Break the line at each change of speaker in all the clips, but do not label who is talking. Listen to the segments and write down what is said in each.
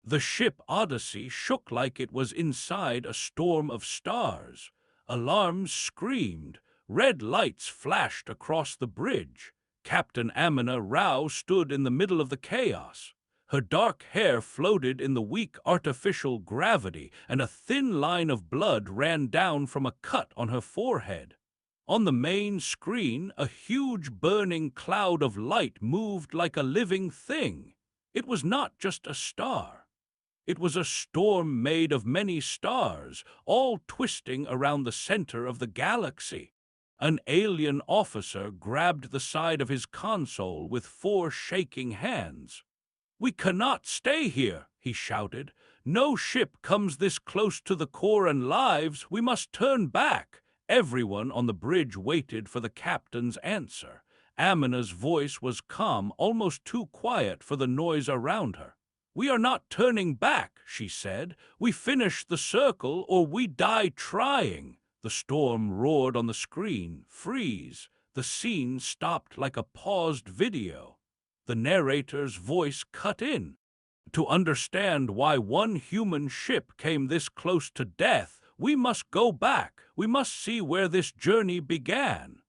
The ship Odyssey shook like it was inside a storm of stars. Alarms screamed. Red lights flashed across the bridge. Captain Amina Rao stood in the middle of the chaos. Her dark hair floated in the weak artificial gravity, and a thin line of blood ran down from a cut on her forehead. On the main screen, a huge burning cloud of light moved like a living thing. It was not just a star. It was a storm made of many stars, all twisting around the center of the galaxy. An alien officer grabbed the side of his console with 4 shaking hands. "We cannot stay here," he shouted. "No ship comes this close to the core and lives. We must turn back." Everyone on the bridge waited for the captain's answer. Amina's voice was calm, almost too quiet for the noise around her. "We are not turning back," she said. "We finish the circle or we die trying." The storm roared on the screen. Freeze. The scene stopped like a paused video. The narrator's voice cut in. "To understand why one human ship came this close to death, we must go back. We must see where this journey began."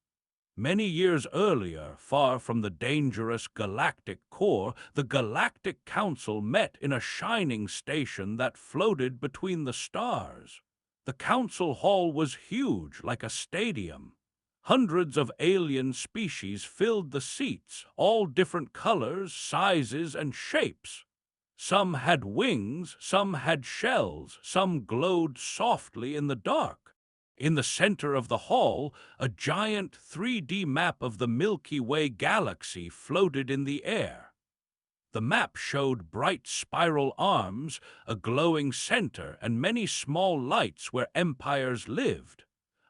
Many years earlier, far from the dangerous galactic core, the Galactic Council met in a shining station that floated between the stars. The council hall was huge, like a stadium. Hundreds of alien species filled the seats, all different colors, sizes, and shapes. Some had wings, some had shells, some glowed softly in the dark. In the center of the hall, a giant 3D map of the Milky Way galaxy floated in the air. The map showed bright spiral arms, a glowing center, and many small lights where empires lived.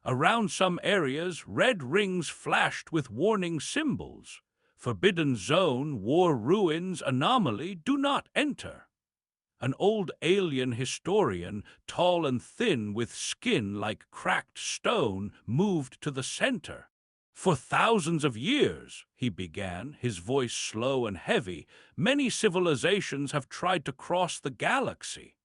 Around some areas, red rings flashed with warning symbols. Forbidden zone, war ruins, anomaly, do not enter. An old alien historian, tall and thin with skin like cracked stone, moved to the center. "For thousands of years," he began, his voice slow and heavy, "many civilizations have tried to cross the galaxy.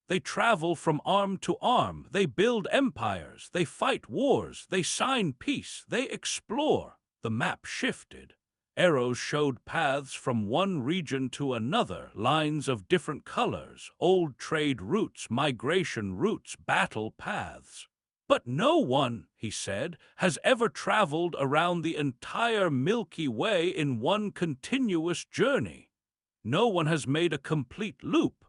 They travel from arm to arm, they build empires, they fight wars, they sign peace, they explore." The map shifted. Arrows showed paths from one region to another, lines of different colors, old trade routes, migration routes, battle paths. "But no one," he said, "has ever traveled around the entire Milky Way in one continuous journey. No one has made a complete loop."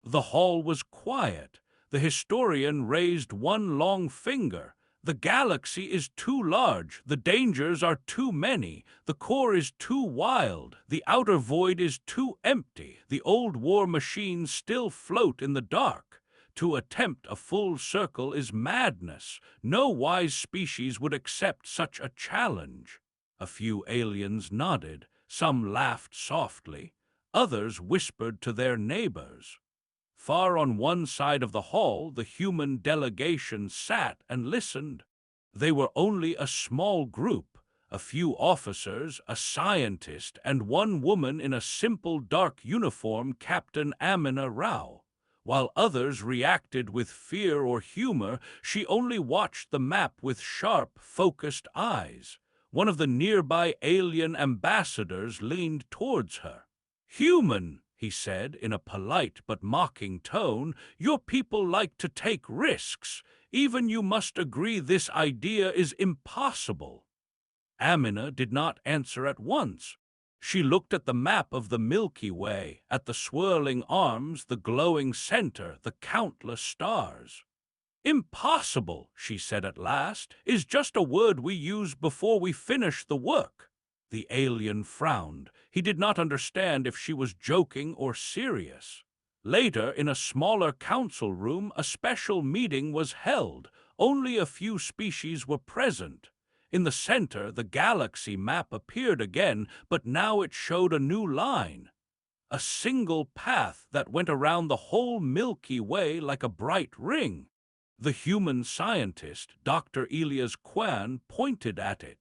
The hall was quiet. The historian raised one long finger. "The galaxy is too large, the dangers are too many, the core is too wild, the outer void is too empty, the old war machines still float in the dark. To attempt a full circle is madness. No wise species would accept such a challenge." A few aliens nodded, some laughed softly, others whispered to their neighbors. Far on one side of the hall, the human delegation sat and listened. They were only a small group, a few officers, a scientist, and one woman in a simple dark uniform, Captain Amina Rao. While others reacted with fear or humor, she only watched the map with sharp, focused eyes. One of the nearby alien ambassadors leaned towards her. "Human," he said in a polite but mocking tone, "your people like to take risks. Even you must agree this idea is impossible." Amina did not answer at once. She looked at the map of the Milky Way, at the swirling arms, the glowing center, the countless stars. "Impossible," she said at last, "is just a word we use before we finish the work." The alien frowned. He did not understand if she was joking or serious. Later, in a smaller council room, a special meeting was held. Only a few species were present. In the center, the galaxy map appeared again, but now it showed a new line. A single path that went around the whole Milky Way like a bright ring. The human scientist, Dr. Elias Kwan, pointed at it.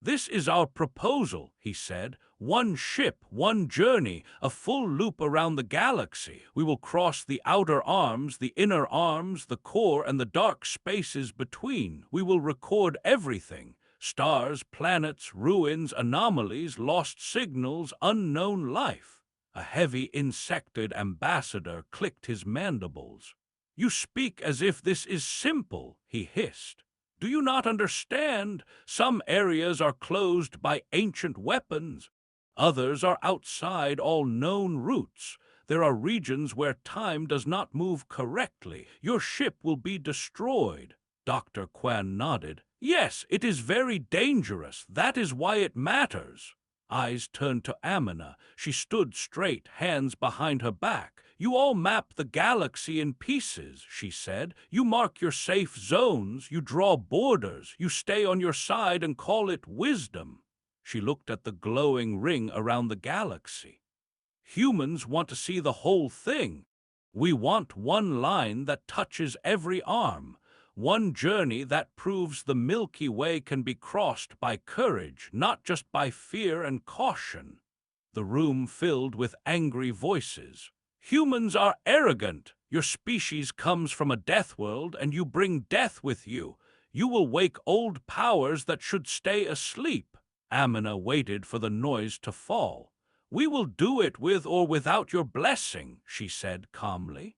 "This is our proposal," he said. "One ship, one journey, a full loop around the galaxy. We will cross the outer arms, the inner arms, the core, and the dark spaces between. We will record everything. Stars, planets, ruins, anomalies, lost signals, unknown life." A heavy insectoid ambassador clicked his mandibles. "You speak as if this is simple," he hissed. "Do you not understand? Some areas are closed by ancient weapons. Others are outside all known routes. There are regions where time does not move correctly. Your ship will be destroyed." Dr. Quan nodded. "Yes, it is very dangerous. That is why it matters." Eyes turned to Amina. She stood straight, hands behind her back. "You all map the galaxy in pieces," she said. "You mark your safe zones, you draw borders, you stay on your side and call it wisdom." She looked at the glowing ring around the galaxy. "Humans want to see the whole thing. We want one line that touches every arm. One journey that proves the Milky Way can be crossed by courage, not just by fear and caution." The room filled with angry voices. "Humans are arrogant. Your species comes from a death world, and you bring death with you. You will wake old powers that should stay asleep." Amina waited for the noise to fall. "We will do it with or without your blessing," she said calmly.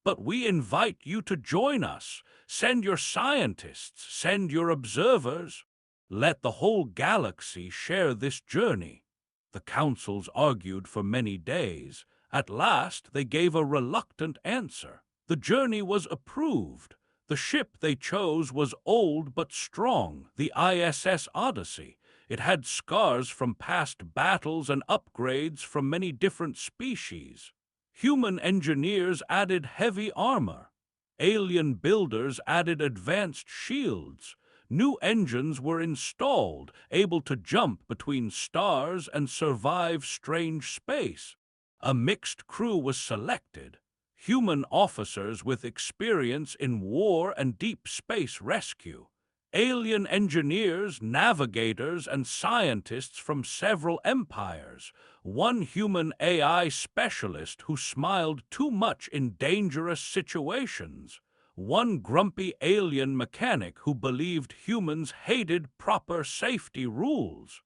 "But we invite you to join us. Send your scientists, send your observers. Let the whole galaxy share this journey." The councils argued for many days. At last they gave a reluctant answer. The journey was approved. The ship they chose was old but strong, the ISS Odyssey. It had scars from past battles and upgrades from many different species. Human engineers added heavy armor. Alien builders added advanced shields. New engines were installed, able to jump between stars and survive strange space. A mixed crew was selected. Human officers with experience in war and deep space rescue. Alien engineers, navigators, and scientists from several empires. One human AI specialist who smiled too much in dangerous situations. One grumpy alien mechanic who believed humans hated proper safety rules.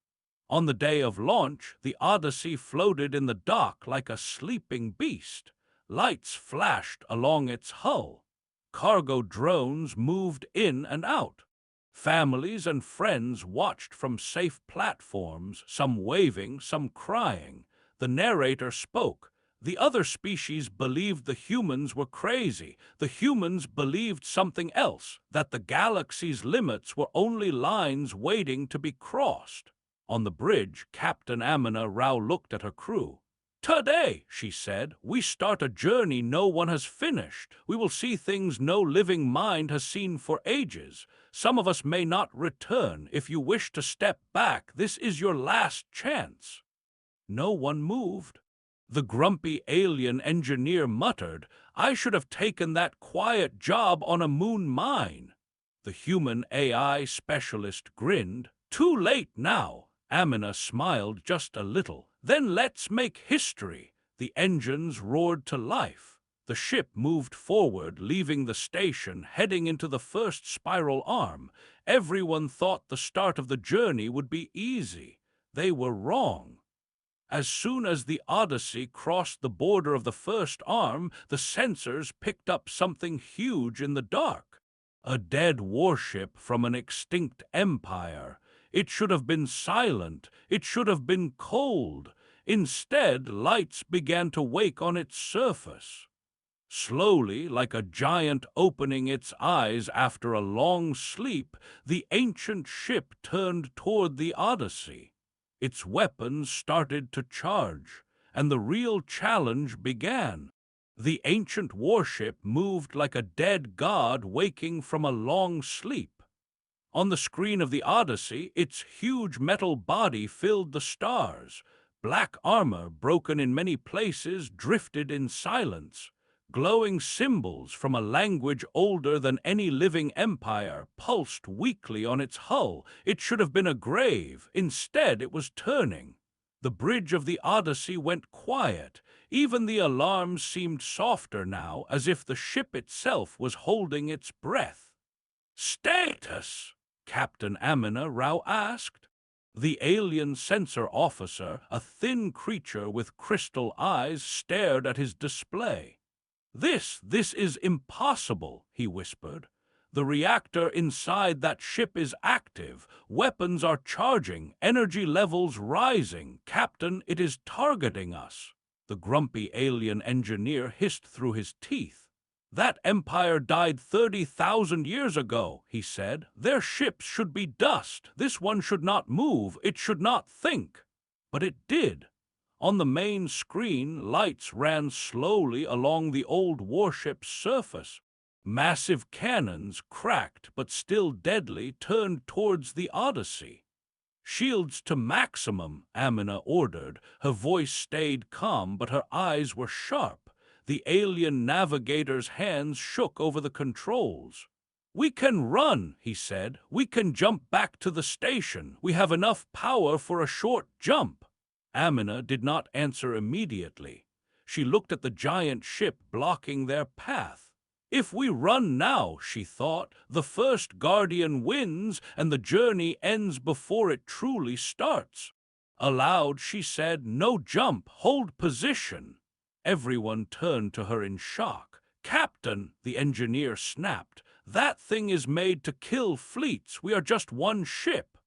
On the day of launch, the Odyssey floated in the dock like a sleeping beast. Lights flashed along its hull. Cargo drones moved in and out. Families and friends watched from safe platforms, some waving, some crying. The narrator spoke. "The other species believed the humans were crazy. The humans believed something else, that the galaxy's limits were only lines waiting to be crossed." On the bridge, Captain Amina Rao looked at her crew. "Today," she said, "we start a journey no one has finished. We will see things no living mind has seen for ages. Some of us may not return. If you wish to step back, this is your last chance." No one moved. The grumpy alien engineer muttered, "I should have taken that quiet job on a moon mine." The human AI specialist grinned. "Too late now." Amina smiled just a little. "Then let's make history." The engines roared to life. The ship moved forward, leaving the station, heading into the first spiral arm. Everyone thought the start of the journey would be easy. They were wrong. As soon as the Odyssey crossed the border of the first arm, the sensors picked up something huge in the dark. A dead warship from an extinct empire. It should have been silent. It should have been cold. Instead, lights began to wake on its surface. Slowly, like a giant opening its eyes after a long sleep, the ancient ship turned toward the Odyssey. Its weapons started to charge, and the real challenge began. The ancient warship moved like a dead god waking from a long sleep. On the screen of the Odyssey, its huge metal body filled the stars. Black armor, broken in many places, drifted in silence. Glowing symbols from a language older than any living empire pulsed weakly on its hull. It should have been a grave. Instead, it was turning. The bridge of the Odyssey went quiet. Even the alarms seemed softer now, as if the ship itself was holding its breath. "Status?" Captain Amina Rao asked. The alien sensor officer, a thin creature with crystal eyes, stared at his display. This is impossible," he whispered. "The reactor inside that ship is active. Weapons are charging, energy levels rising. Captain, it is targeting us." The grumpy alien engineer hissed through his teeth. "That empire died 30,000 years ago," he said. "Their ships should be dust. This one should not move. It should not think." But it did. On the main screen, lights ran slowly along the old warship's surface. Massive cannons, cracked but still deadly, turned towards the Odyssey. "Shields to maximum," Amina ordered. Her voice stayed calm, but her eyes were sharp. The alien navigator's hands shook over the controls. "We can run," he said. "We can jump back to the station. We have enough power for a short jump." Amina did not answer immediately. She looked at the giant ship blocking their path. "If we run now," she thought, "the first Guardian wins, and the journey ends before it truly starts." Aloud, she said, "No jump, hold position." Everyone turned to her in shock. "Captain," the engineer snapped, "that thing is made to kill fleets. We are just one ship."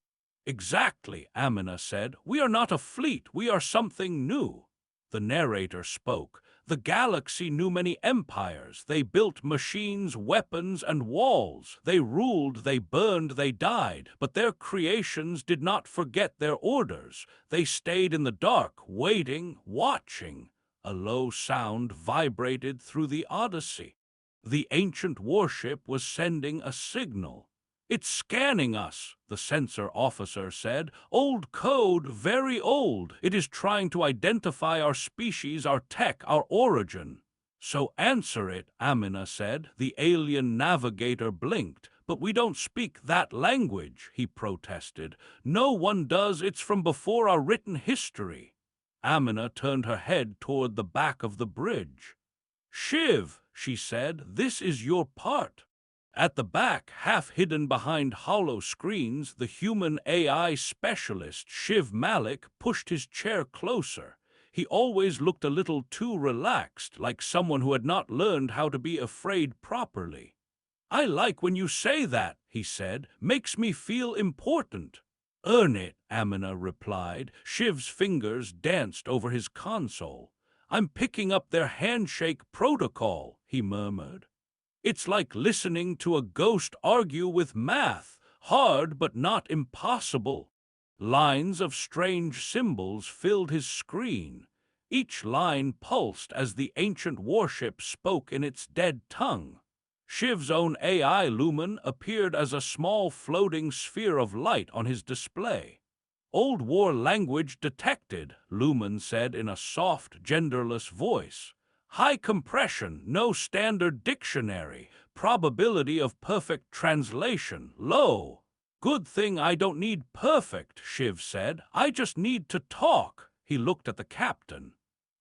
"Exactly," Amina said. "We are not a fleet, we are something new." The narrator spoke. "The galaxy knew many empires. They built machines, weapons, and walls. They ruled, they burned, they died. But their creations did not forget their orders. They stayed in the dark, waiting, watching." A low sound vibrated through the Odyssey. The ancient warship was sending a signal. "It's scanning us," the sensor officer said. "Old code, very old. It is trying to identify our species, our tech, our origin." "So answer it," Amina said. The alien navigator blinked. "But we don't speak that language," he protested. "No one does. It's from before our written history." Amina turned her head toward the back of the bridge. "Shiv," she said, "this is your part." At the back, half hidden behind hollow screens, the human AI specialist, Shiv Malik, pushed his chair closer. He always looked a little too relaxed, like someone who had not learned how to be afraid properly. "I like when you say that," he said. "Makes me feel important." "Earn it," Amina replied. Shiv's fingers danced over his console. "I'm picking up their handshake protocol," he murmured. "It's like listening to a ghost argue with math, hard but not impossible." Lines of strange symbols filled his screen. Each line pulsed as the ancient warship spoke in its dead tongue. Shiv's own AI lumen appeared as a small floating sphere of light on his display. "Old War language detected," Lumen said in a soft, genderless voice. "High compression, no standard dictionary, probability of perfect translation, low." "Good thing I don't need perfect," Shiv said. "I just need to talk." He looked at the captain.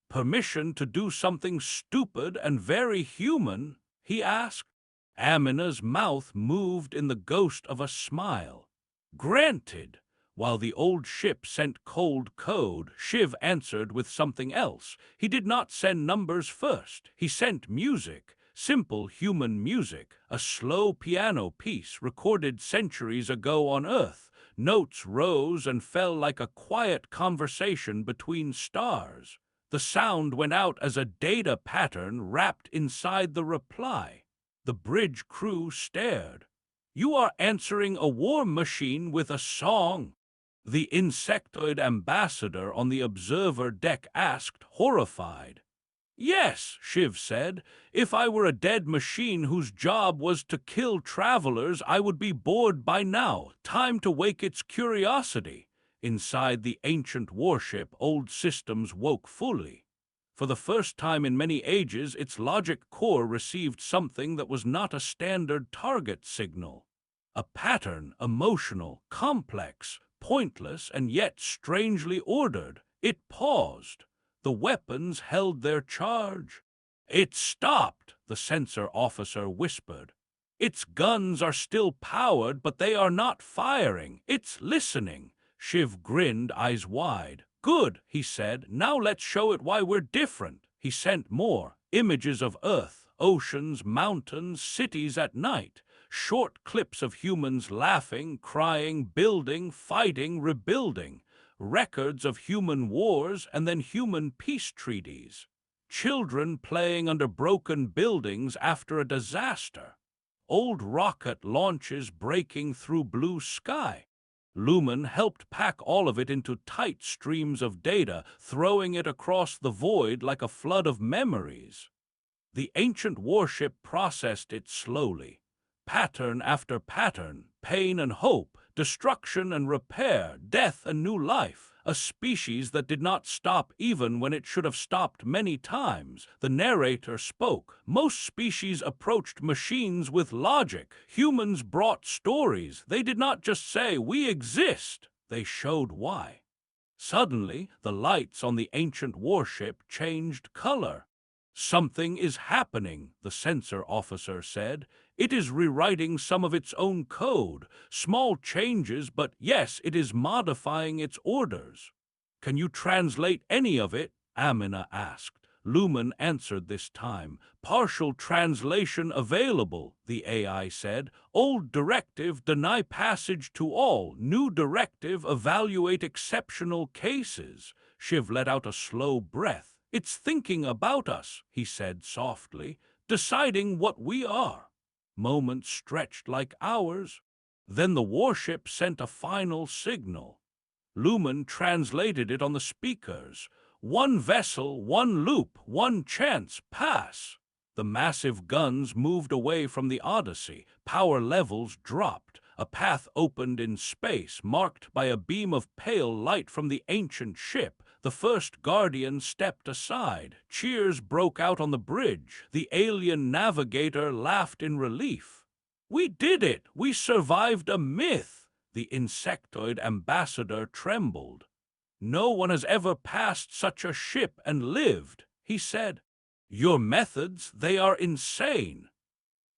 "Permission to do something stupid and very human?" he asked. Amina's mouth moved in the ghost of a smile. "Granted." While the old ship sent cold code, Shiv answered with something else. He did not send numbers first. He sent music, simple human music, a slow piano piece recorded centuries ago on Earth. Notes rose and fell like a quiet conversation between stars. The sound went out as a data pattern wrapped inside the reply. The bridge crew stared. "You are answering a war machine with a song." The insectoid ambassador on the observer deck asked, horrified. "Yes," Shiv said. "If I were a dead machine whose job was to kill travelers, I would be bored by now. Time to wake its curiosity." Inside the ancient warship, old systems woke fully. For the first time in many ages, its logic core received something that was not a standard target signal. A pattern, emotional, complex, pointless, and yet strangely ordered. It paused. The weapons held their charge. "It stopped," the sensor officer whispered. "Its guns are still powered, but they are not firing. It's listening." Shiv grinned, eyes wide. "Good," he said. "Now let's show it why we're different." He sent more images of Earth, oceans, mountains, cities at night, short clips of humans laughing, crying, building, fighting, rebuilding, records of human wars and then human peace treaties, children playing under broken buildings after a disaster, old rocket launches breaking through blue sky. Lumen helped pack all of it into tight streams of data, throwing it across the void like a flood of memories. The ancient warship processed it slowly. Pattern after pattern, pain and hope, destruction and repair, death and new life. A species that did not stop even when it should have stopped many times. The narrator spoke. Most species approached machines with logic. Humans brought stories. They did not just say, "We exist." They showed why. Suddenly, the lights on the ancient warship changed color. "Something is happening," the sensor officer said. "It is rewriting some of its own code. Small changes, but yes, it is modifying its orders." "Can you translate any of it?" Amina asked. Lumen answered this time. "Partial translation available," the AI said. "Old directive, deny passage to all. New directive, evaluate exceptional cases." Shiv let out a slow breath. "It's thinking about us," he said softly, "deciding what we are." Moments stretched like hours. Then the warship sent a final signal. Lumen translated it on the speakers. "One vessel, one loop, one chance, pass." The massive guns moved away from the Odyssey. Power levels dropped. A path opened in space, marked by a beam of pale light from the ancient ship. The first Guardian stepped aside. Cheers broke out on the bridge. The alien navigator laughed in relief. "We did it! We survived a myth!" The insectoid ambassador trembled. "No one has ever passed such a ship and lived," he said. "Your methods, they are insane."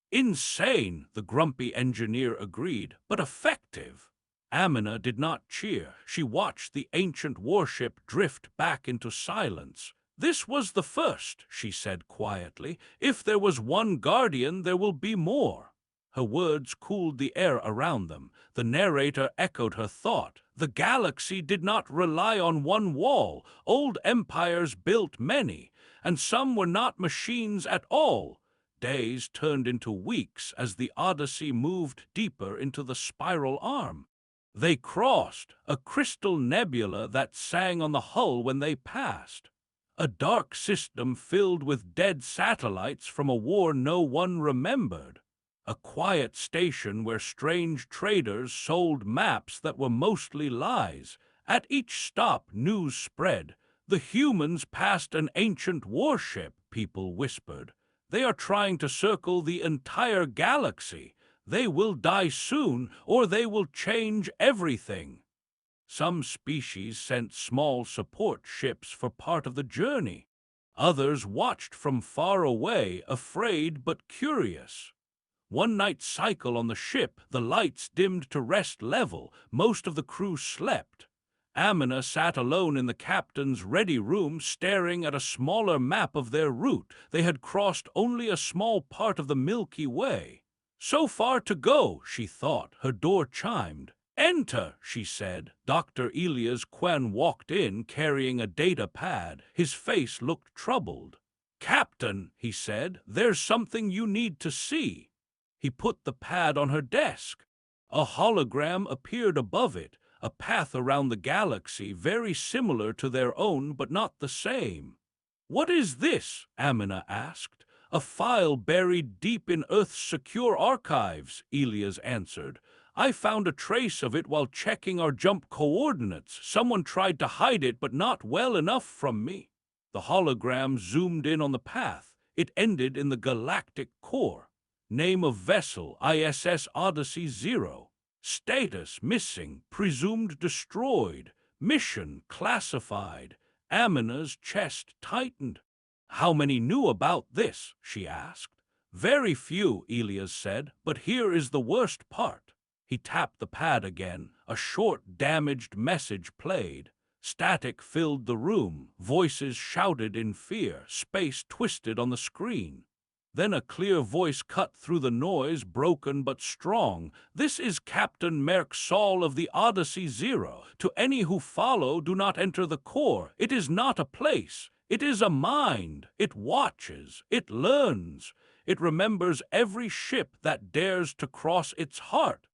"Insane," the grumpy engineer agreed, "but effective." Amina did not cheer. She watched the ancient warship drift back into silence. "This was the first," she said quietly. "If there was one Guardian, there will be more." Her words cooled the air around them. The narrator echoed her thought. The galaxy did not rely on one wall. Old empires built many, and some were not machines at all. Days turned into weeks as the Odyssey moved deeper into the spiral arm. They crossed a crystal nebula that sang on the hull when they passed. A dark system filled with dead satellites from a war no one remembered. A quiet station where strange traders sold maps that were mostly lies. At each stop, news spread. "The humans passed an ancient warship," people whispered. "They are trying to circle the entire galaxy. They will die soon, or they will change everything." Some species sent small support ships for part of the journey. Others watched from far away, afraid but curious. One night cycle on the ship, the lights dimmed to rest level. Most of the crew slept. Amina sat alone in the captain's ready room, staring at a smaller map of their route. They had crossed only a small part of the Milky Way. "So far to go," she thought. Her door chimed. "Enter," she said. Dr. Elias Quen walked in, carrying a data pad. His face looked troubled. "Captain," he said, "there's something you need to see." He put the pad on her desk. A hologram appeared above it, a path around the galaxy very similar to their own but not the same. "What is this?" Amina asked. "A file buried deep in Earth's secure archives," Elias answered. "I found a trace of it while checking our jump coordinates. Someone tried to hide it, but not well enough from me." The hologram zoomed in on the path. It ended in the galactic core. Name of vessel, ISS Odyssey 0. Status, missing, presumed destroyed. Mission, classified. Amina's chest tightened. How many knew about this? She asked. Very few, Elias said, but here is the worst part. He tapped the pad again. A short, damaged message played. Static filled the room. Voices shouted in fear. Space twisted on the screen. Then a clear voice cut through the noise, broken but strong. This is Captain Merck Saul of the Odyssey 0. To any who follow, do not enter the core. It is not a place. It is a mind. It watches. It learns. It remembers every ship that dares to cross its heart.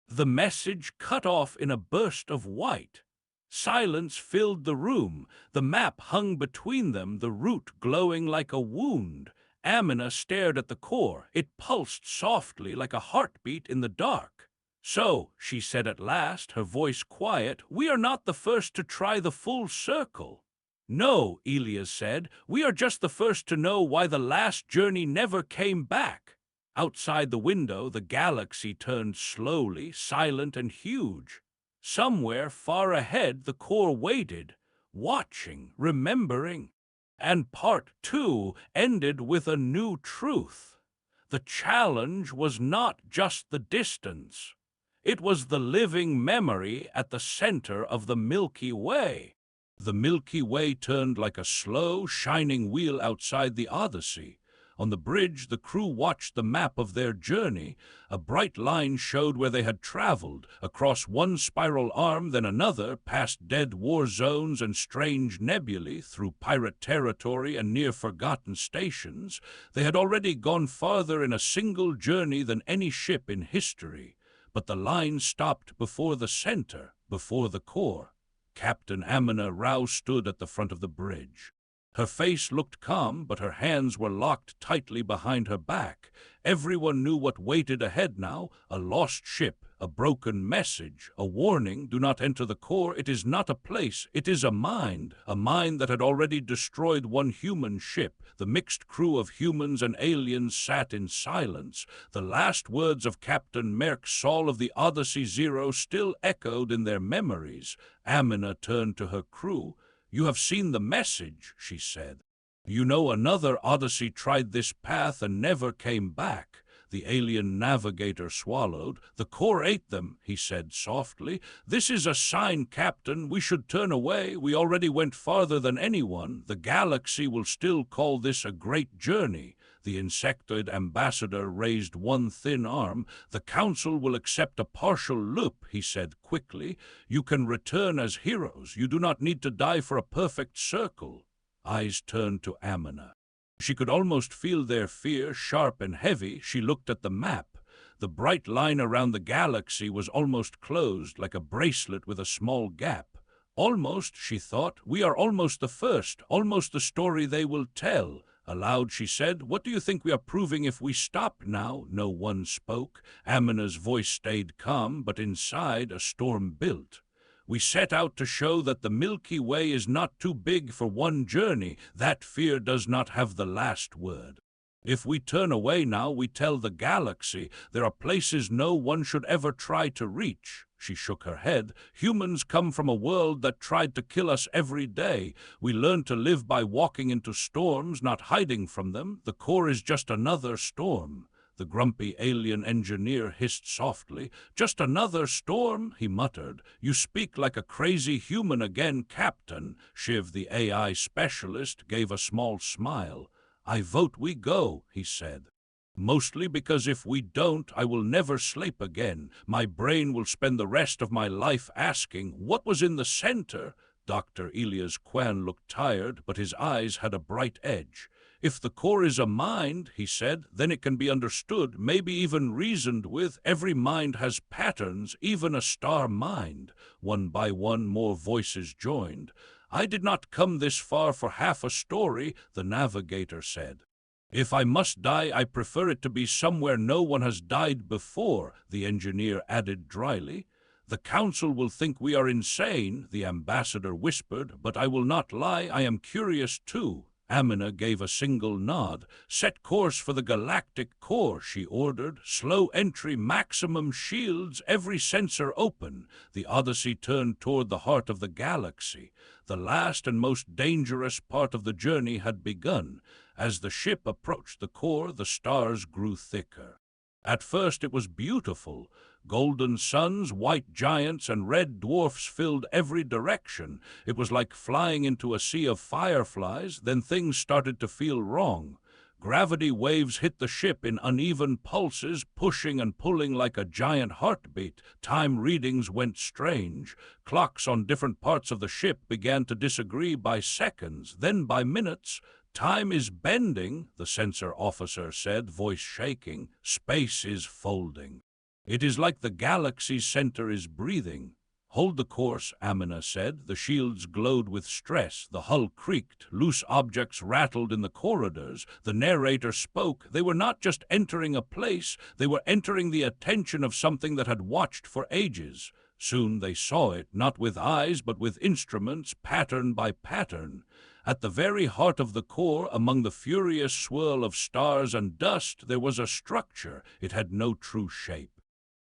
The message cut off in a burst of white. Silence filled the room. The map hung between them, the route glowing like a wound. Amina stared at the core. It pulsed softly like a heartbeat in the dark. So, she said at last, her voice quiet, we are not the first to try the full circle. No, Elias said, we are just the first to know why the last journey never came back. Outside the window, the galaxy turned slowly, silent and huge. Somewhere far ahead, the core waited, watching, remembering. And part 2 ended with a new truth. The challenge was not just the distance. It was the living memory at the center of the Milky Way. The Milky Way turned like a slow, shining wheel outside the Odyssey. On the bridge, the crew watched the map of their journey. A bright line showed where they had traveled, across one spiral arm, then another, past dead war zones and strange nebulae, through pirate territory and near-forgotten stations. They had already gone farther in a single journey than any ship in history. But the line stopped before the center, before the core. Captain Amina Rao stood at the front of the bridge. Her face looked calm, but her hands were locked tightly behind her back. Everyone knew what waited ahead now, a lost ship, a broken message, a warning, do not enter the core, it is not a place, it is a mind that had already destroyed one human ship. The mixed crew of humans and aliens sat in silence. The last words of Captain Merck Saul of the Odyssey 0 still echoed in their memories. Amina turned to her crew. You have seen the message, she said. You know another Odyssey tried this path and never came back. The alien navigator swallowed. The core ate them, he said softly. This is a sign, Captain. We should turn away. We already went farther than anyone. The galaxy will still call this a great journey. The insectoid ambassador raised one thin arm. The council will accept a partial loop, he said quickly. You can return as heroes. You do not need to die for a perfect circle. Eyes turned to Amina. She could almost feel their fear, sharp and heavy. She looked at the map. The bright line around the galaxy was almost closed, like a bracelet with a small gap. Almost, she thought, we are almost the first, almost the story they will tell. Aloud she said, what do you think we are proving if we stop now? No one spoke. Amina's voice stayed calm, but inside a storm built. We set out to show that the Milky Way is not too big for one journey. That fear does not have the last word. If we turn away now, we tell the galaxy there are places no one should ever try to reach. She shook her head. Humans come from a world that tried to kill us every day. We learn to live by walking into storms, not hiding from them. The core is just another storm. The grumpy alien engineer hissed softly. Just another storm, he muttered. You speak like a crazy human again, Captain. Shiv, the AI specialist, gave a small smile. I vote we go, he said. Mostly because if we don't, I will never sleep again. My brain will spend the rest of my life asking, what was in the center? Dr. Elias Kwan looked tired, but his eyes had a bright edge. If the core is a mind, he said, then it can be understood, maybe even reasoned with. Every mind has patterns, even a star mind. One by one, more voices joined. I did not come this far for half a story, the navigator said. If I must die, I prefer it to be somewhere no one has died before, the engineer added dryly. "The council will think we are insane," the ambassador whispered, "but I will not lie, I am curious too." Amina gave a single nod. "Set course for the galactic core," she ordered. "Slow entry, maximum shields, every sensor open." The Odyssey turned toward the heart of the galaxy. The last and most dangerous part of the journey had begun. As the ship approached the core, the stars grew thicker. At first it was beautiful. Golden suns, white giants, and red dwarfs filled every direction. It was like flying into a sea of fireflies. Then things started to feel wrong. Gravity waves hit the ship in uneven pulses, pushing and pulling like a giant heartbeat. Time readings went strange. Clocks on different parts of the ship began to disagree by seconds, then by minutes. "Time is bending," the sensor officer said, voice shaking. "Space is folding. It is like the galaxy's center is breathing." "Hold the course," Amina said. The shields glowed with stress. The hull creaked. Loose objects rattled in the corridors. The narrator spoke. They were not just entering a place. They were entering the attention of something that had watched for ages. Soon they saw it, not with eyes, but with instruments, pattern by pattern. At the very heart of the core, among the furious swirl of stars and dust, there was a structure. It had no true shape.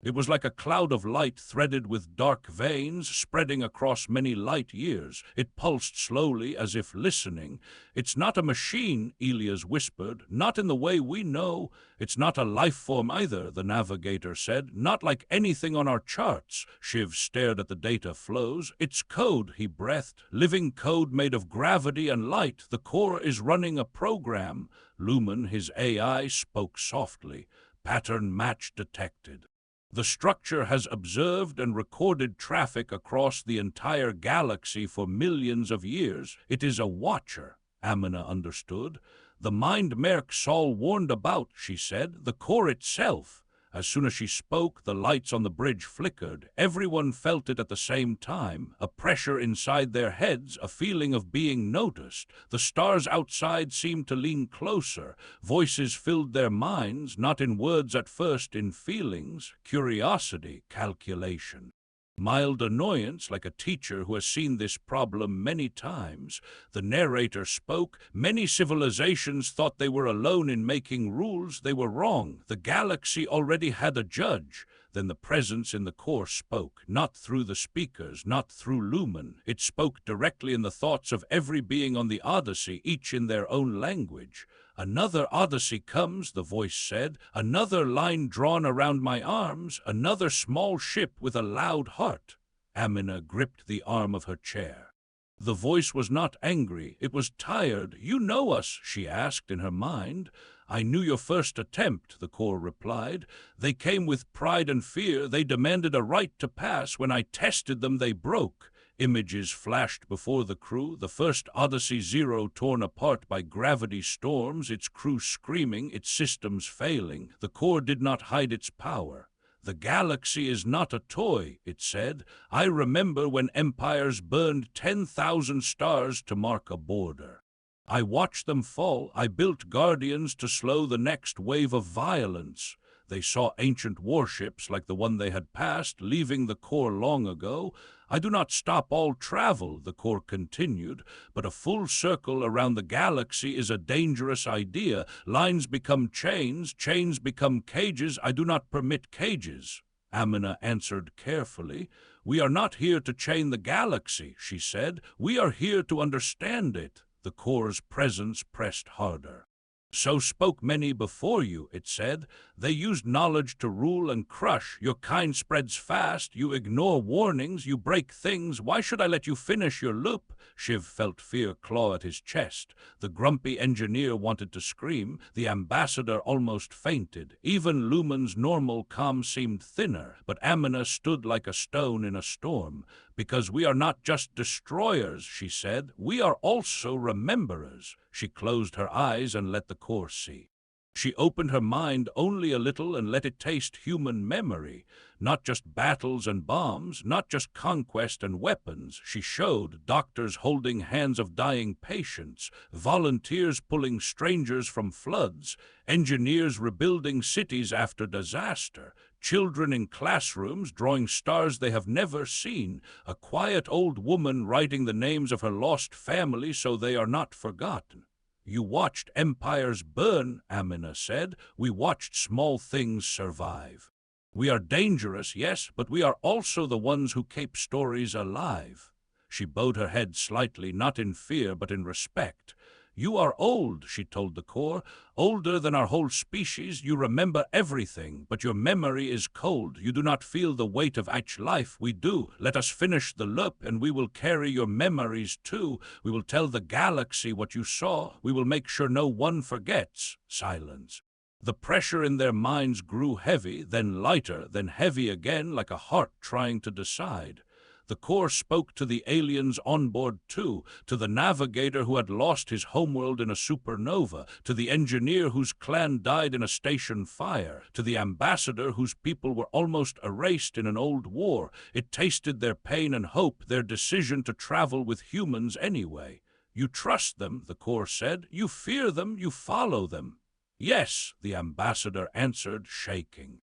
It was like a cloud of light threaded with dark veins, spreading across many light years. It pulsed slowly, as if listening. "It's not a machine," Elias whispered. "Not in the way we know. It's not a life form either," the navigator said. "Not like anything on our charts." Shiv stared at the data flows. "It's code," he breathed. "Living code made of gravity and light. The core is running a program." Lumen, his AI, spoke softly. "Pattern match detected. The structure has observed and recorded traffic across the entire galaxy for millions of years. It is a watcher." Amina understood. "The mind Merc Sol warned about," she said, "the core itself." As soon as she spoke, the lights on the bridge flickered. Everyone felt it at the same time, a pressure inside their heads, a feeling of being noticed. The stars outside seemed to lean closer. Voices filled their minds, not in words at first, in feelings, curiosity, calculation. Mild annoyance, like a teacher who has seen this problem many times. The narrator spoke. "Many civilizations thought they were alone in making rules. They were wrong. The galaxy already had a judge." Then the presence in the core spoke, not through the speakers, not through Lumen. It spoke directly in the thoughts of every being on the Odyssey, each in their own language. "Another Odyssey comes," the voice said. "Another line drawn around my arms. Another small ship with a loud heart." Amina gripped the arm of her chair. The voice was not angry. It was tired. "You know us?" she asked in her mind. "I knew your first attempt," the core replied. "They came with pride and fear. They demanded a right to pass. When I tested them, they broke." Images flashed before the crew. The first Odyssey Zero torn apart by gravity storms, its crew screaming, its systems failing. The core did not hide its power. "The galaxy is not a toy," it said. "I remember when empires burned 10,000 stars to mark a border. I watched them fall. I built guardians to slow the next wave of violence." They saw ancient warships like the one they had passed, leaving the core long ago. "I do not stop all travel," the core continued, "but a full circle around the galaxy is a dangerous idea. Lines become chains, chains become cages. I do not permit cages." Amina answered carefully. "We are not here to chain the galaxy," she said. "We are here to understand it." The core's presence pressed harder. "So spoke many before you," it said. "They used knowledge to rule and crush. Your kind spreads fast. You ignore warnings. You break things. Why should I let you finish your loop?" Shiv felt fear claw at his chest. The grumpy engineer wanted to scream. The ambassador almost fainted. Even Lumen's normal calm seemed thinner. But Amina stood like a stone in a storm. "Because we are not just destroyers," she said. "We are also rememberers." She closed her eyes and let the core see. She opened her mind only a little and let it taste human memory, not just battles and bombs, not just conquest and weapons. She showed doctors holding hands of dying patients, volunteers pulling strangers from floods, engineers rebuilding cities after disaster, children in classrooms drawing stars they have never seen, a quiet old woman writing the names of her lost family so they are not forgotten. You watched empires burn, Amina said. We watched small things survive. We are dangerous, yes, but we are also the ones who keep stories alive. She bowed her head slightly, not in fear, but in respect. You are old, she told the Corps, older than our whole species. You remember everything, but your memory is cold. You do not feel the weight of each life. We do. Let us finish the loop, and we will carry your memories too. We will tell the galaxy what you saw. We will make sure no one forgets. Silence. The pressure in their minds grew heavy, then lighter, then heavy again, like a heart trying to decide. The Corps spoke to the aliens on board too, to the navigator who had lost his homeworld in a supernova, to the engineer whose clan died in a station fire, to the ambassador whose people were almost erased in an old war. It tasted their pain and hope, their decision to travel with humans anyway. You trust them, the Corps said. You fear them, you follow them. Yes, the ambassador answered, shaking.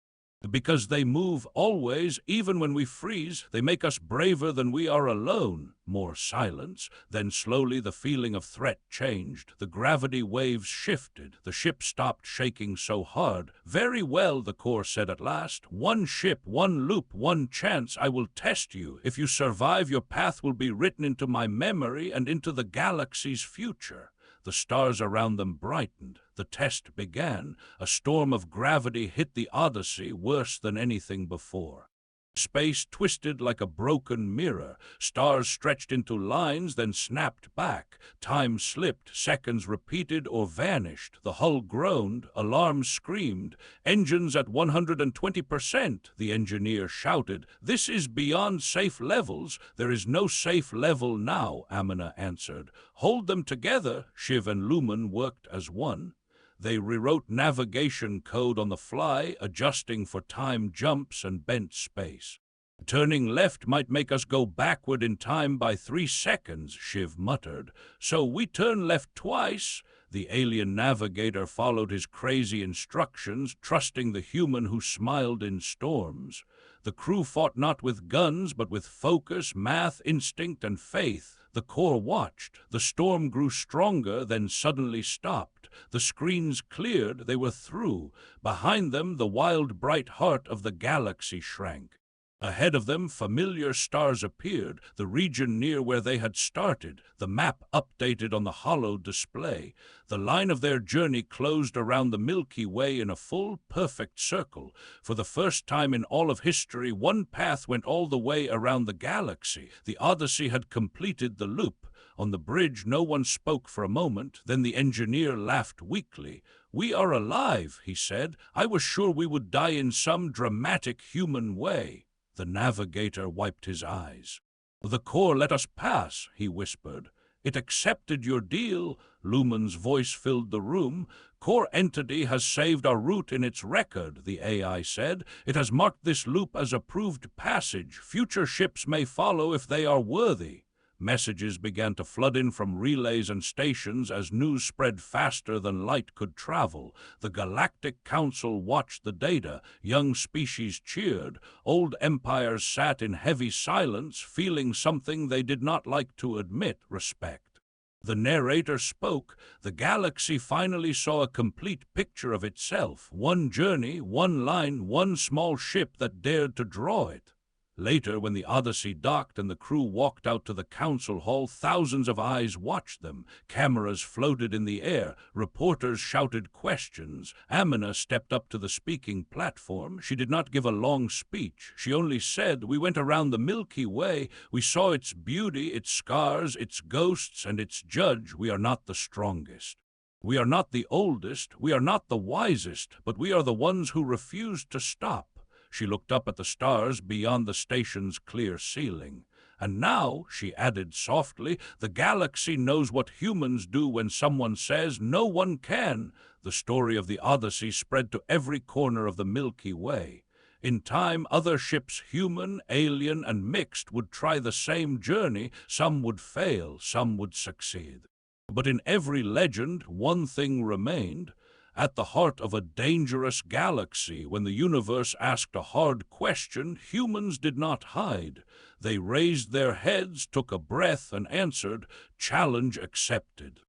Because they move always, even when we freeze. They make us braver than we are alone. More silence. Then slowly the feeling of threat changed. The gravity waves shifted. The ship stopped shaking so hard. Very well, the Corps said at last. One ship, one loop, one chance. I will test you. If you survive, your path will be written into my memory and into the galaxy's future. The stars around them brightened. The test began. A storm of gravity hit the Odyssey, worse than anything before. Space twisted like a broken mirror. Stars stretched into lines, then snapped back. Time slipped, seconds repeated or vanished. The hull groaned, alarms screamed. Engines at 120%, the engineer shouted. This is beyond safe levels. There is no safe level now, Amina answered. Hold them together. Shiv and Lumen worked as one. They rewrote navigation code on the fly, adjusting for time jumps and bent space. Turning left might make us go backward in time by 3 seconds, Shiv muttered. So we turn left twice. The alien navigator followed his crazy instructions, trusting the human who smiled in storms. The crew fought not with guns, but with focus, math, instinct, and faith. The Corps watched. The storm grew stronger, then suddenly stopped. The screens cleared. They were through. Behind them, the wild, bright heart of the galaxy shrank. Ahead of them, familiar stars appeared, the region near where they had started, the map updated on the hollow display. The line of their journey closed around the Milky Way in a full, perfect circle. For the first time in all of history, one path went all the way around the galaxy. The Odyssey had completed the loop. On the bridge, no one spoke for a moment. Then the engineer laughed weakly. "We are alive," he said. "I was sure we would die in some dramatic human way." The navigator wiped his eyes. "The Corps let us pass," he whispered. "It accepted your deal." Lumen's voice filled the room. "Corps entity has saved our route in its record," the AI said. "It has marked this loop as approved passage. Future ships may follow if they are worthy." Messages began to flood in from relays and stations as news spread faster than light could travel. The Galactic Council watched the data. Young species cheered. Old empires sat in heavy silence, feeling something they did not like to admit: respect. The narrator spoke. The galaxy finally saw a complete picture of itself. One journey, one line, one small ship that dared to draw it. Later, when the Odyssey docked and the crew walked out to the council hall, thousands of eyes watched them. Cameras floated in the air. Reporters shouted questions. Amina stepped up to the speaking platform. She did not give a long speech. She only said, "We went around the Milky Way. We saw its beauty, its scars, its ghosts, and its judge. We are not the strongest. We are not the oldest. We are not the wisest. But we are the ones who refused to stop." She looked up at the stars beyond the station's clear ceiling. "And now," she added softly, "the galaxy knows what humans do when someone says no one can." The story of the Odyssey spread to every corner of the Milky Way. In time, other ships, human, alien, and mixed, would try the same journey. Some would fail, some would succeed. But in every legend, one thing remained. At the heart of a dangerous galaxy, when the universe asked a hard question, humans did not hide. They raised their heads, took a breath, and answered, "Challenge accepted."